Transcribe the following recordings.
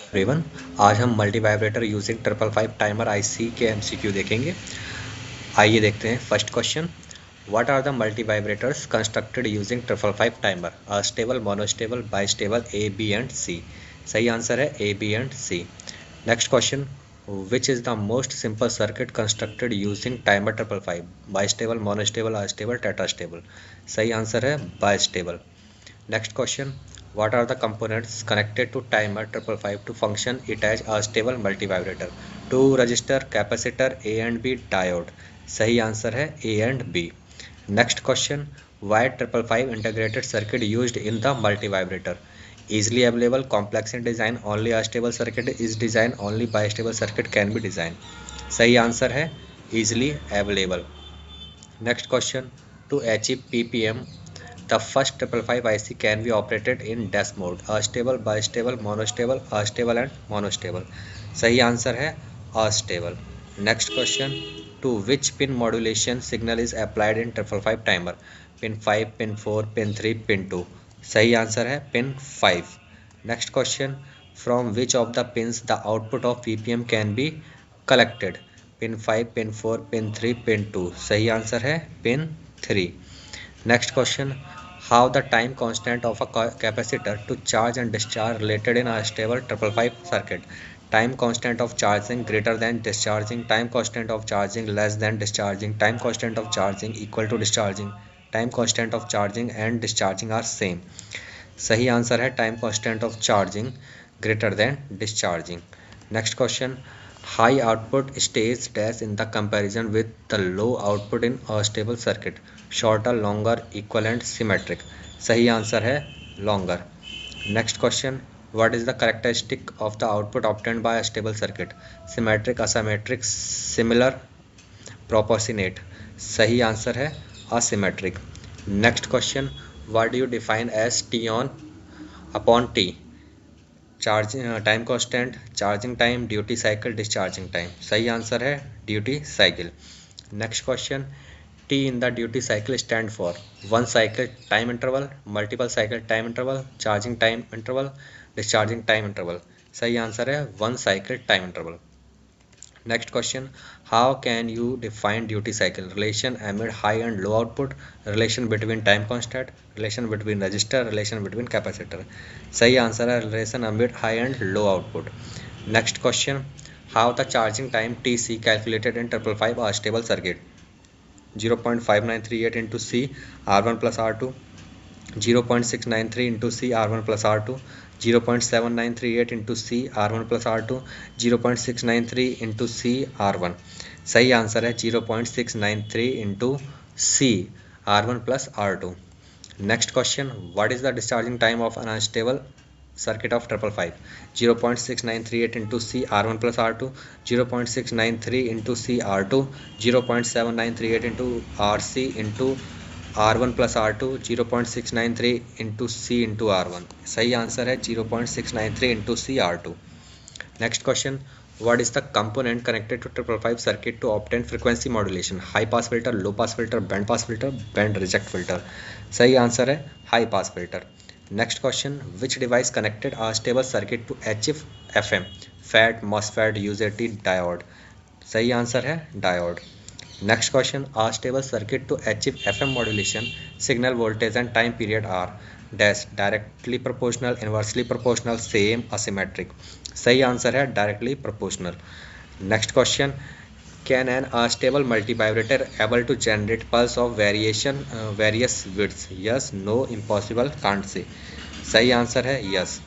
Everyone, आज हम multi vibrator using 555 timer IC के एमसीक्यू देखेंगे। आइए देखते हैं first question. What are the multi vibrators constructed using 555 timer? Astable, monostable, bistable, A B and C. सही आंसर है A B and C. Next question, which is the most simple circuit constructed using timer 555? Bistable, monostable, astable, tetrastable. सही answer है bistable. Next question, what are the components connected to timer 555 to function it as a stable multivibrator? 2 resistor, capacitor, A and B, diode। सही answer है A and B। Next question, why 555 integrated circuit used in the multivibrator? Easily available, complex in design, only a stable circuit is designed, only bistable circuit can be designed। सही answer है easily available। Next question, to achieve PPM the first 555 IC can be operated in dash mode: astable, bistable, monostable, astable and monostable। सही answer है astable। Next question, to which pin modulation signal is applied in 555 timer? Pin 5, pin 4, pin 3, pin 2। सही answer है pin 5। Next question, from which of the pins the output of PPM can be collected? Pin 5, pin 4, pin 3, pin 2। सही answer है pin 3। Next question, how the time constant of a capacitor to charge and discharge related in a stable 555 circuit? Time constant of charging greater than discharging, time constant of charging less than discharging, time constant of charging equal to discharging, time constant of charging and discharging are same। सही answer है time constant of charging greater than discharging. Next question, high output stage dash in the comparison with the low output in astable circuit? Shorter, longer, equivalent, symmetric. सही answer है longer. Next question, what is the characteristic of the output obtained by stable circuit? Symmetric, asymmetric, similar, proportionate. सही answer है asymmetric. Next question, what do you define as T on upon T? Charging time constant, charging time, duty cycle, discharging time. सही answer है duty cycle. Next question, T in the duty cycle stand for? 1 cycle time interval, multiple cycle time interval, charging time interval, discharging time interval. सही answer है 1 cycle time interval. Next question, how can you define duty cycle? Relation amid high and low output, relation between time constant, relation between resistor, relation between capacitor। सही answer है relation amid high and low output। Next question, how the charging time TC calculated in 555 a stable circuit? 0.5938 into C R1 plus R2, 0.693 into C R1 plus R2, 0.7938 into C R1 plus R2, 0.693 into C R1। सही answer है 0.693 into C R1 plus R2। Next question, what is the discharging time of an unstable circuit of 555? 0.6938 into C R1 plus R2, 0.693 into C R2, 0.7938 into RC into R1 plus R2, 0.693 into C into R1। सही answer है 0.693 into C R2। Next question, what is the component connected to 555 circuit to obtain frequency modulation? high pass filter, low pass filter, band pass filter, band reject filter। सही answer है high pass filter। Next question, which device connected a stable circuit to HF FM? FET, MOSFET, UJT, diode। सही answer है diode। Next question, a stable circuit to HF FM modulation signal voltage and time period are dash directly proportional, inversely proportional, same, asymmetric। सही answer है directly proportional. Next question, can an unstable multivibrator able to generate pulse of various widths? Yes, no, impossible, can't say. सही answer है yes.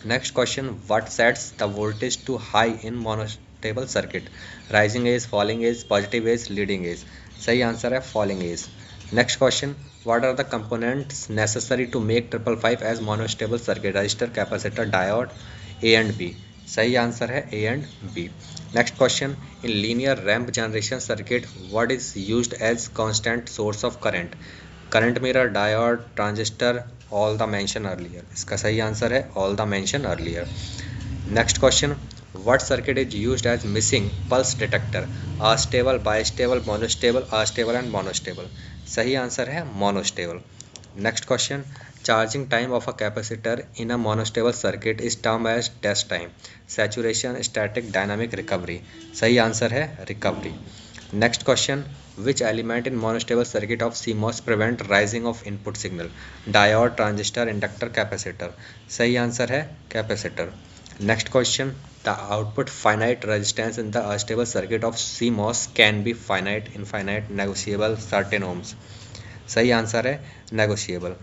Next question, what sets the voltage to high in monostable circuit? Rising edge, falling edge, positive edge, leading edge. सही answer है falling edge. Next question, what are the components necessary to make 555 as monostable circuit? Resistor, capacitor, diode, A and B। सही answer है A and B। Next question, in linear ramp generation circuit what is used as constant source of current? current mirror, diode, transistor, all the mentioned earlier। इसका सही answer है all the mentioned earlier। Next question, what circuit is used as missing pulse detector? astable, bistable, monostable, astable and monostable। सही answer है monostable. Next question, charging time of a capacitor in a monostable circuit is term as डेस्ट time, saturation, static, dynamic, recovery. सही answer है recovery. Next question, which element in monostable circuit of CMOS prevent rising of input signal, diode, transistor, inductor, capacitor. सही answer है capacitor. Next question, the output finite resistance in the astable circuit of CMOS can be finite, infinite, negotiable, certain ohms. सही answer है negotiable.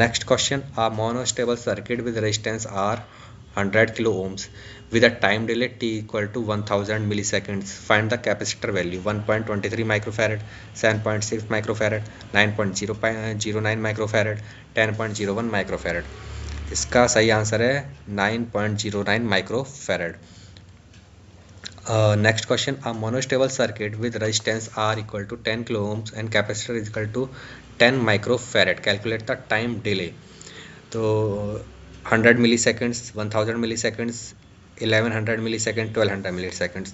Next question, a monostable circuit with resistance R 100 kilo ohms with a time delay T equal to 1000 milliseconds. Find the capacitor value 1.23 microfarad, 7.6 microfarad, 9.09 microfarad, 10.01 microfarad. इसका सही answer है 9.09 microfarad. Next question, a monostable circuit with resistance R equal to 10 kilo ohms and capacitor is equal to 10 microfarad. Calculate the time delay. तो 100 milliseconds, 1000 milliseconds, 1100 milliseconds, 1200 milliseconds.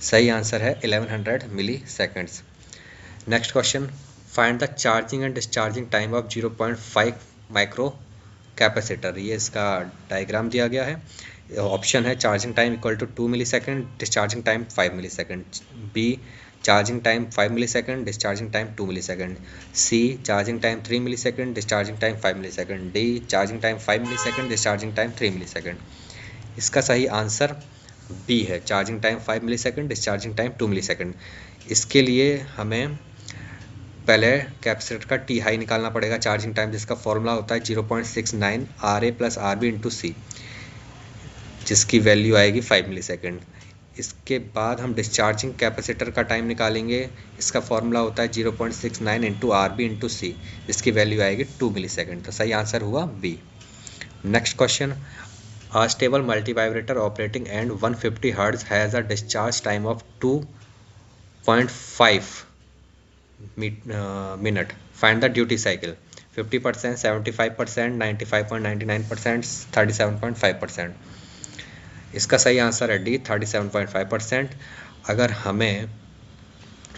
सही answer है 1100 milliseconds. Next question, find the charging and discharging time of 0.5 micro capacitor. ये इसका diagram दिया गया है। Option है charging time equal to 2 millisecond, discharging time 5 millisecond. B charging time 5 millisecond, discharging time 2 millisecond. C charging time 3 millisecond, discharging time 5 millisecond. D charging time 5 millisecond, discharging time 3 millisecond. इसका सही answer B है, charging time 5 millisecond, discharging time 2 millisecond. इसके लिए हमें पहले capacitor का T high निकालना पड़ेगा, चार्जिंग टाइम, जिसका फॉर्मूला होता है 0.69 RA प्लस RB इंटू सी, जिसकी वैल्यू आएगी 5 मिलीसेकंड। इसके बाद हम डिस्चार्जिंग कैपेसिटर का टाइम निकालेंगे, इसका फॉर्मूला होता है 0.69 इंटू RB इंटू सी, जिसकी वैल्यू आएगी 2 मिलीसेकंड। तो सही आंसर हुआ B. Next question, a stable multivibrator operating at 150 Hz has a discharge time of 2.5 minute. Find the duty cycle 50%, 75%, 95.99%, 37.5%. इसका सही आंसर है डी 37.5%। अगर हमें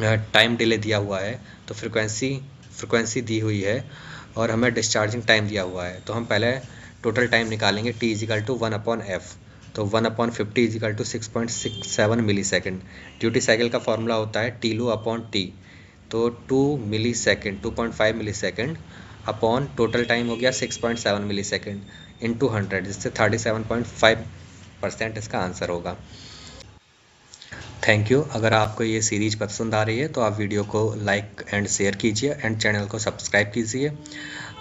टाइम डिले दिया हुआ है तो फ्रिक्वेंसी दी हुई है और हमें डिस्चार्जिंग टाइम दिया हुआ है, तो हम पहले टोटल टाइम निकालेंगे टी इजिकल टू 1/f। तो 1/50 equal to 6.67 millisecond. Duty cycle का फॉर्मूला होता है टी लो अपॉन टी, तो 2 millisecond 2.5 millisecond upon total time हो गया 6.7 मिलीसेकंड इंटू 100, जिससे 37.5% इसका आंसर होगा। Thank you. अगर आपको ये सीरीज पसंद आ रही है तो आप वीडियो को लाइक एंड शेयर कीजिए एंड चैनल को सब्सक्राइब कीजिए।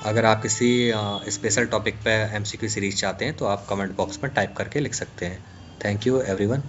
अगर आप किसी स्पेशल टॉपिक पे MCQ सीरीज चाहते हैं तो आप कमेंट बॉक्स में टाइप करके लिख सकते हैं। Thank you everyone.